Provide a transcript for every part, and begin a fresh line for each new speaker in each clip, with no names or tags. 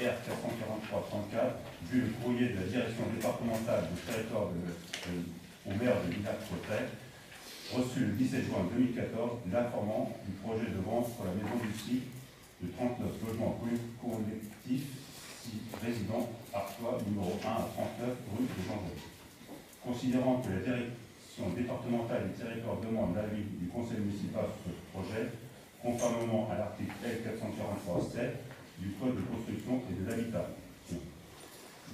R443-34, vu le courrier de la direction départementale du territoire au maire de Villars-Cotterêts, reçu le 17 juin 2014, l'informant du projet de vente pour la maison du site de 39 logements collectifs, 6 résidents, Artois, numéro 1 à 39, rue de Jean-Jacques. Considérant que la direction départementale des territoires demande l'avis du conseil municipal sur ce projet, conformément à l'article L443-7 du Code de construction et de l'habitat.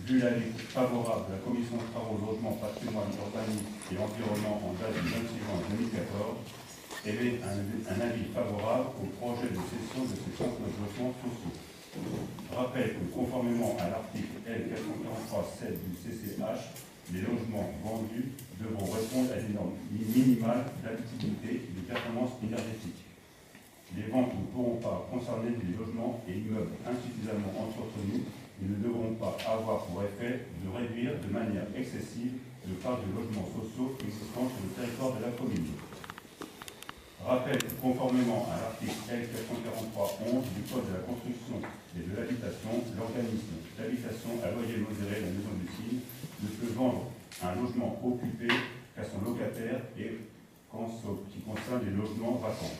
Vu l'avis favorable de la commission de travaux, logement, patrimoine, urbanisme et environnement en date du 26 juin 2014, émet un avis favorable au projet de cession de ces 39 logements sociaux. Rappelle que conformément à l'article L443-7 du CCH, les logements vendus devront répondre à des normes minimales d'habitabilité et de performance énergétique. Les ventes ne pourront pas concerner des logements et immeubles insuffisamment entretenus et ne devront pas avoir pour effet de réduire de manière excessive le parc de logements sociaux existants sur le territoire de la commune. Rappelle que conformément à l'article L443-11 du Code de la construction et de l'habitation, l'organisme d'habitation à loyer modéré, la maison du signe, ne peut vendre un logement occupé qu'à son locataire et qu'en ce qui concerne les logements vacants.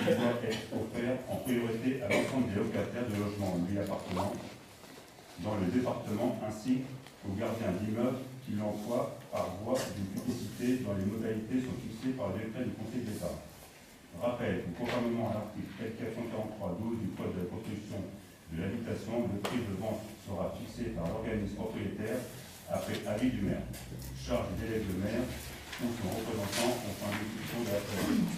Il doit être offert en priorité à l'ensemble des locataires de logements lui appartenant dans le département ainsi qu'aux gardiens d'immeubles qui l'emploient par voie de publicité dont les modalités sont fixées par le décret du Conseil d'État. Rappelle que conformément à l'article L443-12 du Code de la construction de l'habitation, le prix de vente sera fixé par l'organisme propriétaire après avis du maire. Charge et délègue le maire ou son représentant au fin d'exécution de la commune.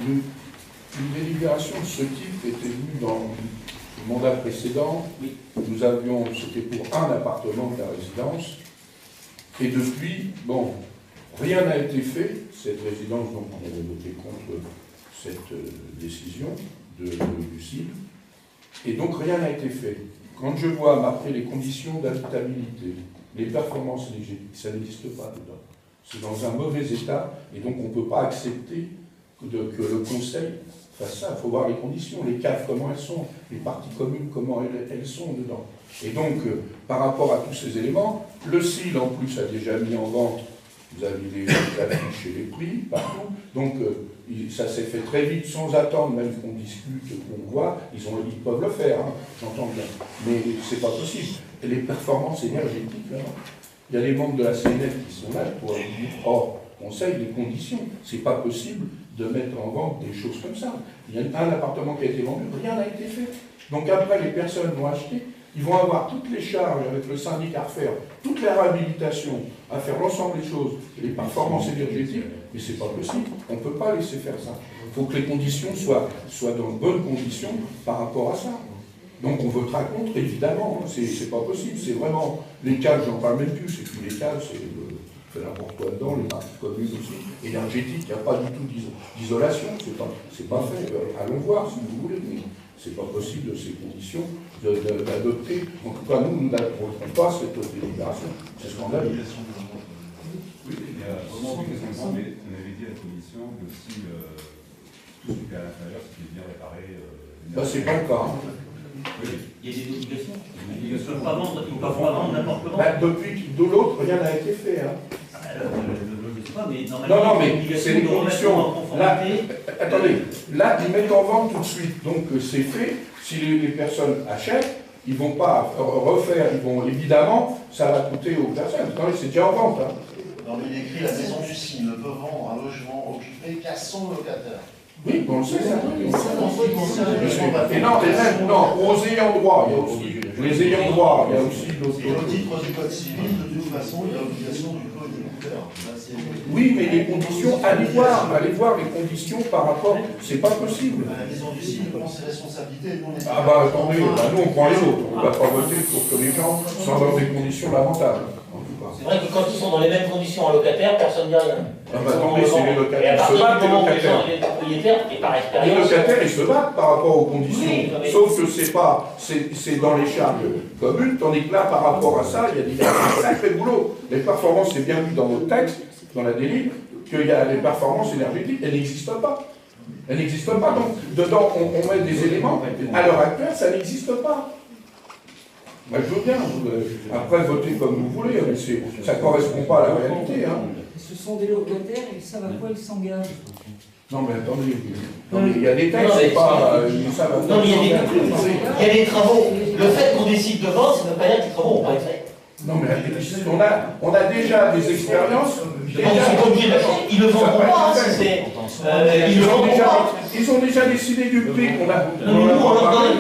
Une délibération de ce type était venue dans le mandat précédent. Nous avions, c'était pour un appartement de la résidence. Et depuis, bon, rien n'a été fait. Cette résidence, donc on avait voté contre cette décision du CIL. Et donc rien n'a été fait. Quand je vois après les conditions d'habitabilité, les performances énergétiques, ça n'existe pas dedans. C'est dans un mauvais état, et donc on ne peut pas accepter que le Conseil fasse ça. Il faut voir les conditions, les caves, comment elles sont, les parties communes, comment elles sont dedans. Et donc, par rapport à tous ces éléments, le CIL, en plus, a déjà mis en vente, vous avez les affiches et les prix, partout. Donc, ça s'est fait très vite, sans attendre même qu'on discute, qu'on voit. Ils peuvent le faire, hein, j'entends bien. Mais c'est pas possible. Et les performances énergétiques, là, il y a les membres de la CNF qui sont là pour dire, oh, Conseil, les conditions. C'est pas possible de mettre en vente des choses comme ça. Il y a un appartement qui a été vendu, rien n'a été fait. Donc après, les personnes vont acheter, ils vont avoir toutes les charges avec le syndic à refaire, toute la réhabilitation, à faire l'ensemble des choses, les performances énergétiques, mais c'est pas possible. On ne peut pas laisser faire ça. Il faut que les conditions soient dans de bonnes conditions par rapport à ça. Donc on votera contre, évidemment, c'est pas possible. C'est vraiment, les caves, j'en parle même plus, c'est plus les caves, c'est n'importe quoi dedans, les parties communes aussi, énergétiques, il n'y a pas du tout d'isolation, c'est pas fait. Allons voir si vous voulez, mais c'est pas possible de ces conditions d'adopter. En tout cas, nous n'adopterons pas cette délibération. C'est scandaleux.
Oui, il y a vraiment des questions, mais on avait dit à la commission que si tout ce qui est à l'intérieur, c'était bien réparé.
C'est pas le cas.
Oui.
Il y a des obligations. Ils ne peuvent pas vendre n'importe comment.
Depuis de l'autre, rien n'a été fait. Hein.
Je ne sais pas, mais normalement,
non, mais c'est les conditions. Là, attendez, là, ils mettent en vente tout de suite. Donc, c'est fait. Si les personnes achètent, ils ne vont pas refaire. Ils vont, évidemment, ça va coûter aux personnes. Attendez, c'est déjà en vente. Hein.
Non, mais il est écrit la maison du signe ne peut vendre un logement occupé qu'à son locataire.
Oui, on le sait, ça. Et non, aux ayants droit, il y a aussi. Les ayants droit, il y a aussi d'autres.
Et au titre du Code civil, de toute façon, il y a obligation du code électeur.
Oui, mais les conditions, allez voir les conditions par rapport, c'est pas possible.
La maison du signe prend ses responsabilités.
Ah bah attendez, nous on prend les autres. On ne va pas voter pour que les gens soient dans des conditions lamentables.
C'est vrai que quand ils sont dans les mêmes conditions en locataire, personne ne dit rien.
Ah bah attendez, c'est les locataires. Ils se battent, les locataires.
Les propriétaires, et par
Les
expérience.
locataires, ils se battent par rapport aux conditions.
Oui, mais...
Sauf que c'est dans les charges communes, tandis que là, par rapport à ça, il y a un sacré boulot. Les performances, c'est bien vu dans votre texte, dans la délire, qu'il y a les performances énergétiques, elles n'existent pas. Elle n'existe pas. Donc, dedans, on met des éléments. À l'heure actuelle, ça n'existe pas. Moi, je veux bien. Après, voter comme vous voulez, mais ça ne correspond pas à la réalité. Hein.
Ce sont des locataires, ils savent à quoi ils s'engagent.
Non, mais attendez. Non, mais il y a des textes, c'est pas. Ils savent à quoi
Non, mais
ils s'engagent.
il y a des travaux. Le fait qu'on décide de vendre, ça ne veut pas dire que les travaux vont pas être faits.
Non, mais on a déjà des expériences.
Ils sont pas obligés d'acheter. Ils le vendront pas, hein, si c'est. Ils le vendront pas.
Ils ont déjà décidé du prix qu'on a.
Non, mais nous, on leur donne.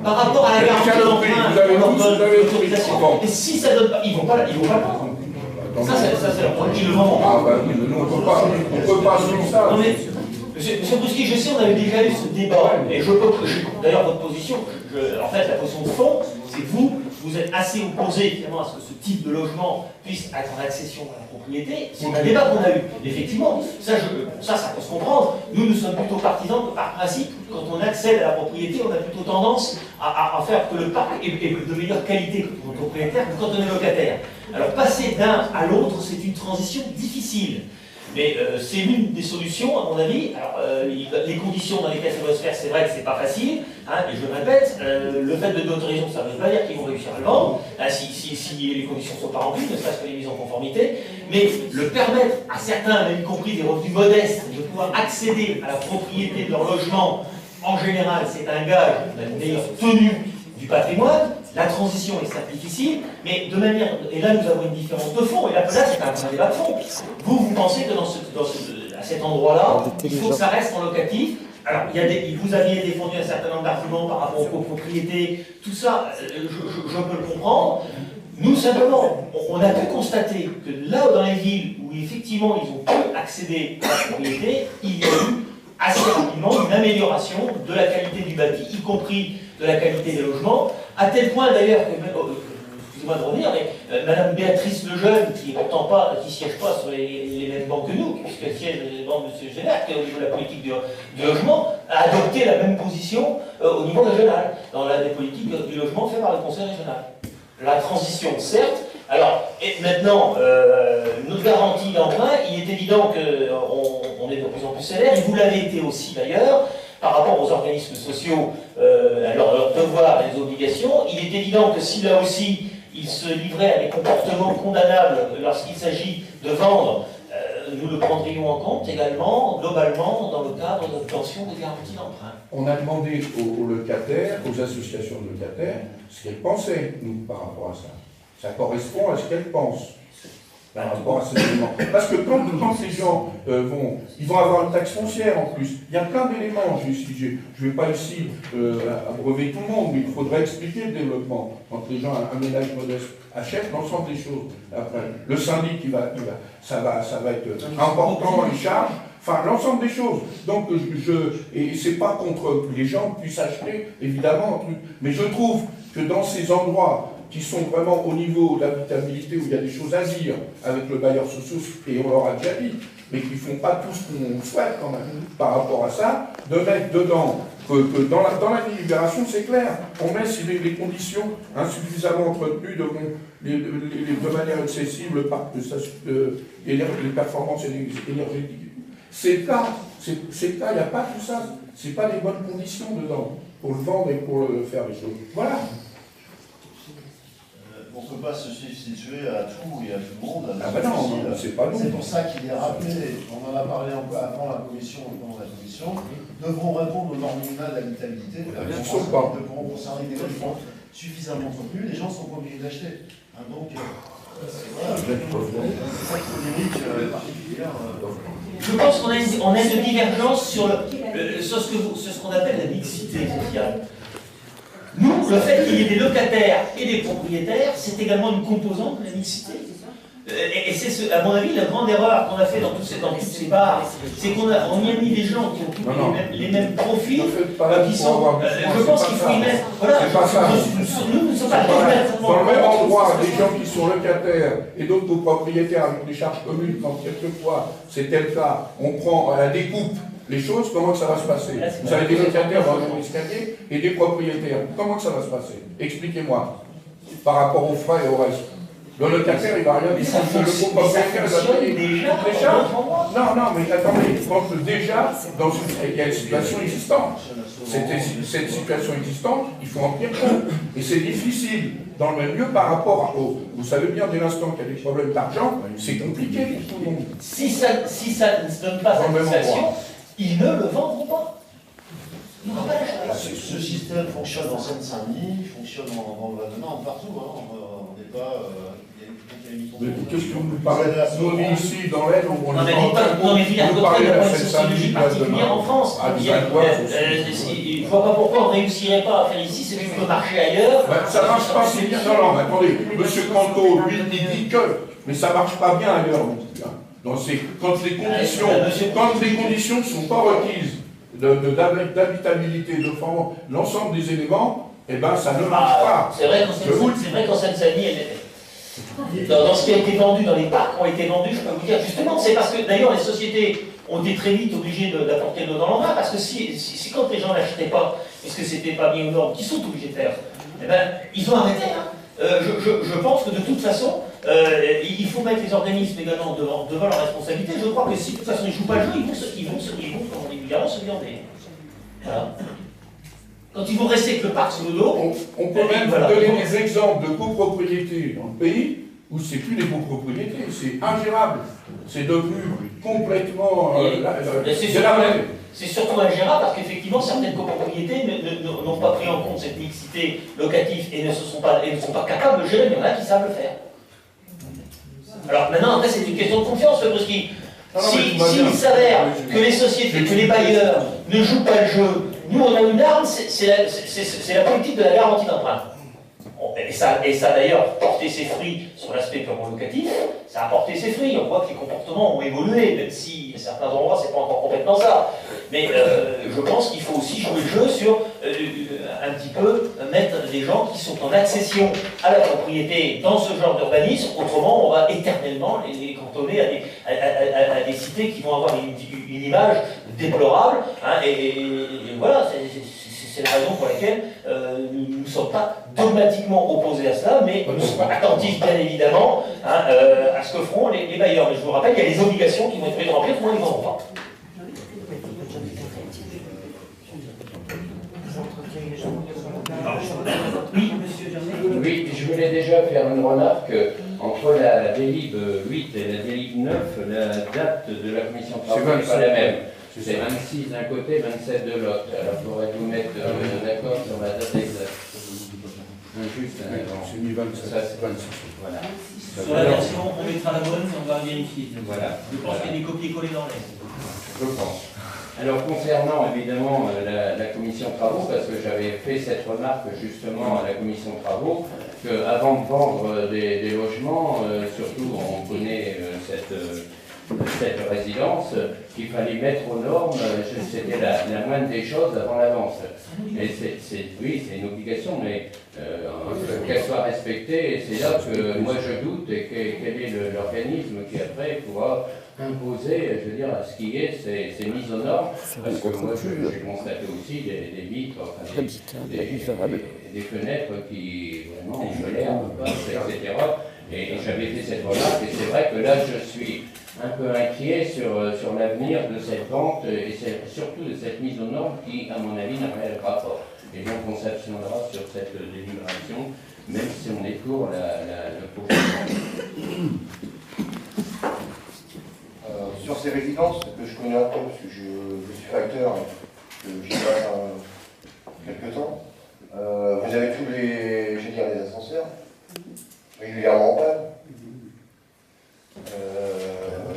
Par rapport à la garantie de l'emprunt, on leur donne l'autorisation. Et si ça ne donne pas, ils ne vont pas le vendre. Ça, c'est leur problème. Ils le vendront pas.
Ah, bah oui, nous, on ne peut pas suivre ça.
Non, mais, Monsieur Bousqui, je sais, on avait déjà eu ce débat, et d'ailleurs, votre position, en fait, la position de fond, c'est que vous êtes assez opposé, finalement, à ce que ce type de logement puisse être en accession à la propriété. C'est un débat qu'on a eu. Effectivement, ça peut se comprendre. Nous sommes plutôt partisans que, par principe, quand on accède à la propriété, on a plutôt tendance à faire que le parc est de meilleure qualité que le propriétaire que quand on est locataire. Alors, passer d'un à l'autre, c'est une transition difficile. Mais c'est l'une des solutions, à mon avis. Alors, les conditions dans lesquelles ça doit se faire, c'est vrai que c'est pas facile. Hein, et je le répète, le fait de d'autoriser, ça ne veut pas dire qu'ils vont réussir à le vendre, hein, si les conditions ne sont pas remplies, ne serait-ce que les mises en conformité. Mais le permettre à certains, y compris des revenus modestes, de pouvoir accéder à la propriété de leur logement, en général, c'est un gage d'une meilleure tenue du patrimoine. La transition est certes difficile, mais de manière... Et là, nous avons une différence de fond, et là, c'est un débat de fond. Vous pensez que à cet endroit-là, il faut que ça reste en locatif. Alors, vous aviez défendu un certain nombre d'arguments par rapport aux copropriétés, tout ça, je peux le comprendre. Nous, simplement, on a pu constater que là, dans les villes où effectivement ils ont pu accéder à la propriété, il y a eu assez rapidement une amélioration de la qualité du bâti, y compris de la qualité des logements, à tel point d'ailleurs que, excusez-moi de revenir, mais Madame Béatrice Lejeune, qui ne siège pas sur les mêmes bancs que nous, puisqu'elle siège dans les bancs de M. Génère, qui est au niveau de la politique du logement, a adopté la même position au niveau régional, dans la des politiques du logement fait par le Conseil régional. La transition, certes. Alors, et maintenant, notre garantie d'emprunt, il est évident qu'on est de plus en plus sévère, et vous l'avez été aussi d'ailleurs, par rapport aux organismes sociaux, à leurs devoirs et les obligations. Il est évident que si là aussi, ils se livraient à des comportements condamnables lorsqu'il s'agit de vendre, nous le prendrions en compte également, globalement, dans le cadre de l'obtention des garanties d'emprunt.
On a demandé aux locataires, aux associations de locataires, ce qu'elles pensaient, nous, par rapport à ça. Ça correspond à ce qu'elles pensent, par rapport à ces éléments. Parce que quand ces gens ils vont avoir une taxe foncière en plus, il y a plein d'éléments. Je ne vais pas ici abreuver tout le monde, mais il faudrait expliquer le développement. Quand les gens, un ménage modeste, achètent l'ensemble des choses. Après, le syndic, ça va être important, les charges. Enfin, l'ensemble des choses. Donc, et c'est pas contre les gens qui puissent acheter, évidemment, un truc. Mais je trouve que dans ces endroits qui sont vraiment au niveau de l'habitabilité, où il y a des choses à dire avec le bailleur social, et on leur a déjà dit, mais qui ne font pas tout ce qu'on souhaite quand même par rapport à ça, de mettre dedans que dans la délibération, c'est clair. On met si les conditions insuffisamment entretenues de manière excessive le parc et les performances énergétiques. C'est le cas, il n'y a pas tout ça. Ce n'est pas les bonnes conditions dedans pour le vendre et pour faire les choses. Voilà.
On ne peut pas se substituer à tout et à tout le monde.
Ah ben non, c'est pas nous.
C'est pour ça qu'il est rappelé, on en a parlé avant la commission et pendant la commission, devront répondre aux normes minimales d'habitabilité, ne pourront concerner des logements suffisamment entretenus, les gens ne sont pas obligés d'acheter. Donc, voilà, c'est pas une polémique particulière.
Je pense qu'on a une divergence sur ce qu'on appelle la mixité sociale. Nous, le fait qu'il y ait des locataires et des propriétaires, c'est également une composante de la mixité. Et c'est, à mon avis, la grande erreur qu'on a fait dans toutes ces bars, c'est qu'on y a mis des gens qui ont les mêmes profils, qui sont... je pense qu'il faut y mettre... Voilà, nous ne sommes pas...
Dans le même endroit, des gens qui sont locataires et d'autres copropriétaires avec des charges communes, quand quelquefois c'était le cas, on prend à la découpe les choses, comment ça va se passer? Vous avez des locataires dans le escalier et des propriétaires. Comment ça va se passer? Expliquez-moi, par rapport aux frais et au reste. Le locataire, il va rien
Mais
dire,
ça
parce que le
fonctionne
propriétaire va payer.
déjà.
Non, non, mais attendez, quand déjà, il y a une situation existante. Cette situation existante, il faut en tenir compte. Et c'est difficile, dans le même lieu, par rapport au... Vous savez bien, dès l'instant qu'il y a des problèmes d'argent, c'est compliqué pour tout le monde.
Si ça ne se donne pas satisfaction, ils ne le vendront pas. Il n'y aura pas d'achat.
Ce système fonctionne en Seine-Saint-Denis, il fonctionne dans le Val-de-Marne, partout. Hein. On n'est pas...
Mais qu'est-ce que vous nous parlez? Nous, on est ici, dans l'aide, on
Non,
est
mais
en train
non, mais Villers
de
Cotterêts,
parler
il y
de
a
la
pas une sociologie
Seine-Saint-Denis,
particulière en France.
Ah,
Je ne vois pas pourquoi on ne réussirait pas à faire ici ce qui peut marcher ailleurs.
Ça ne marche pas si bien. Non, non, mais attendez, M. Canto, lui, il dit que, mais ça ne marche pas bien ailleurs non plus. Hein. Donc, quand les conditions ne sont pas requises d'habitabilité, de l'ensemble des éléments, eh ben ça ne marche pas.
C'est vrai qu'en Seine-Saint-Denis, dans ce qui a été vendu, dans les parcs qui ont été vendus, je peux vous dire, justement, c'est parce que d'ailleurs les sociétés ont été très vite obligées d'apporter le dos dans l'embarras, parce que si quand les gens n'achetaient pas, puisque c'était pas mis aux normes, qu'ils sont obligés de faire, eh ben, ils ont arrêté. Hein. Je pense que de toute façon, il faut mettre les organismes également devant leurs responsabilités. Je crois que si de toute façon ils ne jouent pas le jeu, ils vont comme on dit vulgairement, se viander. Voilà. Quand ils vont rester avec le parc sous le dos...
On peut même donner des exemples de copropriétés dans le pays où c'est plus des copropriétés, c'est ingérable. C'est devenu complètement...
c'est surtout ingérable parce qu'effectivement certaines copropriétés n'ont pas pris en compte cette mixité locative et ne sont pas capables de gérer, mais il y en a qui savent le faire. Alors maintenant, après c'est une question de confiance, Bruschi. S'il s'avère que les sociétés, que les bailleurs ne jouent pas le jeu, nous on a une arme, c'est la politique de la garantie d'emprunt. Et ça a d'ailleurs porté ses fruits sur l'aspect purement locatif, ça a porté ses fruits. On voit que les comportements ont évolué, même si à certains endroits c'est pas encore complètement ça. Mais je pense qu'il faut aussi jouer le jeu sur un petit peu mettre des gens qui sont en accession à la propriété dans ce genre d'urbanisme, autrement on va éternellement les cantonner à des cités qui vont avoir une image déplorable, hein, et voilà, c'est la raison pour laquelle nous ne sommes pas dogmatiquement opposés à cela, mais nous sommes attentifs bien évidemment hein, à ce que feront les bailleurs. Mais je vous rappelle, il y a les obligations qui vont être remplies, sinon ils ne vendront pas.
Oui, monsieur Germain.
Oui, je voulais déjà faire une remarque. Entre la délib 8 et la délib 9, la date de la commission de travail n'est pas la même. C'est 26 d'un côté, 27 de l'autre. Alors, il faudrait vous mettre d'accord sur la date exacte. Juste un
C'est mis 27.
Ça, c'est 26. Voilà.
Sur la version, on mettra la bonne, on va vérifier.
Voilà.
Je pense qu'il y a des copier-coller dans l'air.
Je pense. Alors, concernant évidemment la commission de travaux, parce que j'avais fait cette remarque justement à la commission de travaux, qu'avant de vendre des logements, surtout on connaît cette résidence, qu'il fallait mettre aux normes, c'était la moindre des choses avant la vente. Et oui, c'est une obligation, mais qu'elle soit respectée, et c'est là que moi je doute, et quel est l'organisme qui après pourra imposer, je veux dire, à ce qui est ces mises aux normes, parce que moi j'ai constaté aussi des vitres, enfin, des fenêtres qui vraiment passent, etc. Et j'avais fait cette remarque, et c'est vrai que là je suis un peu inquiet sur l'avenir de cette vente et surtout de cette mise aux normes qui, à mon avis, n'a rien de rapport. Et donc on s'abstiendra sur cette délibération, même si on est pour le projet.
Sur ces résidences, que je connais un peu, parce que je suis facteur et que j'y passe quelques temps, vous avez tous les ascenseurs régulièrement en panne.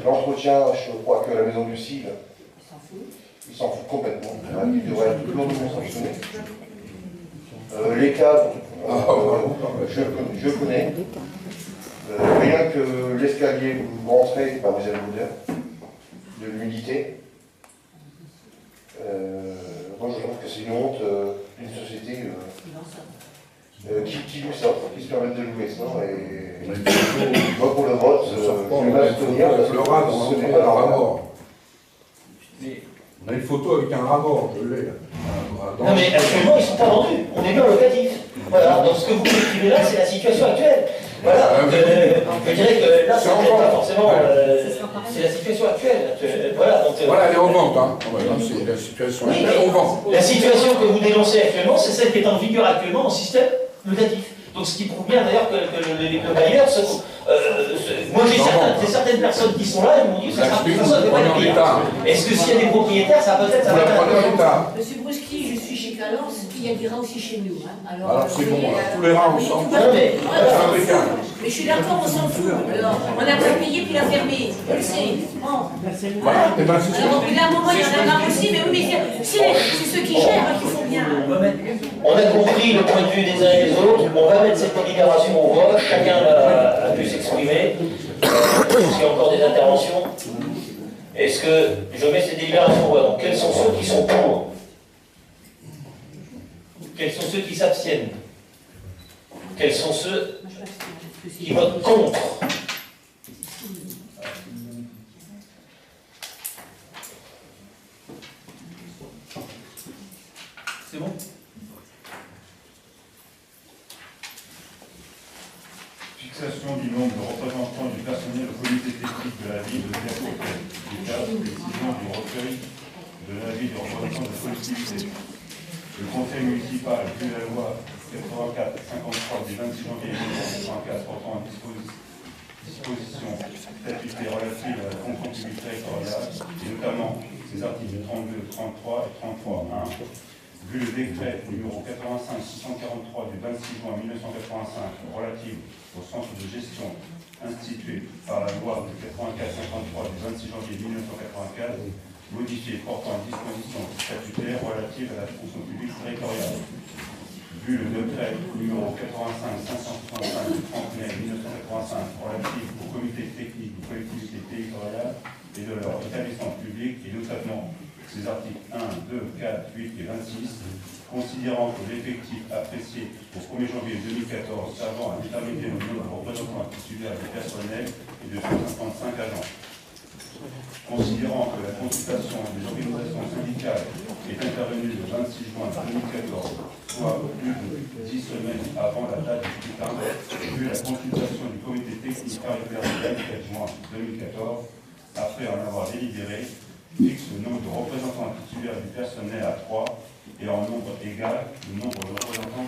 L'entretien, je crois que la maison du CIL, ils s'en foutent complètement. Ils devraient être lourdement sanctionnés. Les câbles, je connais. Rien que l'escalier, vous rentrez, bah, vous avez l'odeur de l'humidité. Moi, je trouve que c'est une honte d'une société qui loue ça, qui se permettent de louer ça. Et moi, pour le vote, je vais m'abstenir parce que ce n'est pas normal.
On a une photo avec un rapport, je l'ai.
Non mais actuellement ils ne sont pas vendus, on est bien locatif. Voilà, donc ce que vous décrivez là, c'est la situation actuelle. Voilà, je dirais que là,
C'est
c'est
en
pas
vente.
forcément. C'est la situation actuelle. Voilà, donc,
Voilà, elle est en vente, hein. Voilà, c'est la situation
oui,
actuelle, on vend.
la situation que vous dénoncez actuellement, c'est celle qui est en vigueur actuellement en système locatif. Donc ce qui prouve bien d'ailleurs que le bailleur moi j'ai certaines personnes qui sont là et m'ont dit que ça sera plus ça va être pire. Est-ce que s'il y a des propriétaires, ça peut-être ça va être.
Monsieur Bruschi, je suis chez Calence, il y a des rats aussi chez nous. Hein.
Alors c'est bon, tous les rats ensemble.
Mais je suis d'accord, on s'en fout. Alors, on n'a pas payé puis la fermé. Je le sais. Bon.
Voilà, et ben c'est ça.
Alors, puis là, à un moment, il y en a marre aussi, mais oui, mais c'est ceux qui gèrent hein, qu'il faut bien.
On a compris le point de vue des uns et des autres. On va mettre cette délibération au vote. Chacun a pu s'exprimer. S'il y a encore des interventions. Est-ce que je mets cette délibération au vote? Donc, quels sont ceux qui sont pour? Quels sont ceux qui s'abstiennent? Quels sont ceux qui votent contre? C'est bon?
Fixation du nombre de représentants du personnel au comité technique de la ville de Biarritz. Décision du recueil de l'avis des représentants de la collectivité. Le conseil municipal, vu la loi 84-53 du 26 janvier 1984 portant en disposition statutaire relative à la fonction publique territoriale, et notamment ses articles 32, 33 et 33.1, vu le décret numéro 85-643 du 26 juin 1985 relatif au centre de gestion institué par la loi 84-53 du 26 janvier 1984, modifié portant une disposition statutaire relative à la fonction publique territoriale. Vu le décret numéro 85-565 du 30 mai 1985 relatif au comité technique des collectivités territoriales et de leur établissement public, et notamment ces articles 1, 2, 4, 8 et 26, considérant que l'effectif apprécié au 1er janvier 2014 servant à déterminer le nombre de représentants titulaires du personnel et de 155 agents. Considérant que la consultation des organisations syndicales est intervenue le 26 juin 2014, soit plus de 10 semaines avant la date du scrutin, vu la consultation du comité technique paritaire du 24 juin 2014, après en avoir délibéré, fixe le nombre de représentants titulaires du personnel à 3 et en nombre égal le nombre de représentants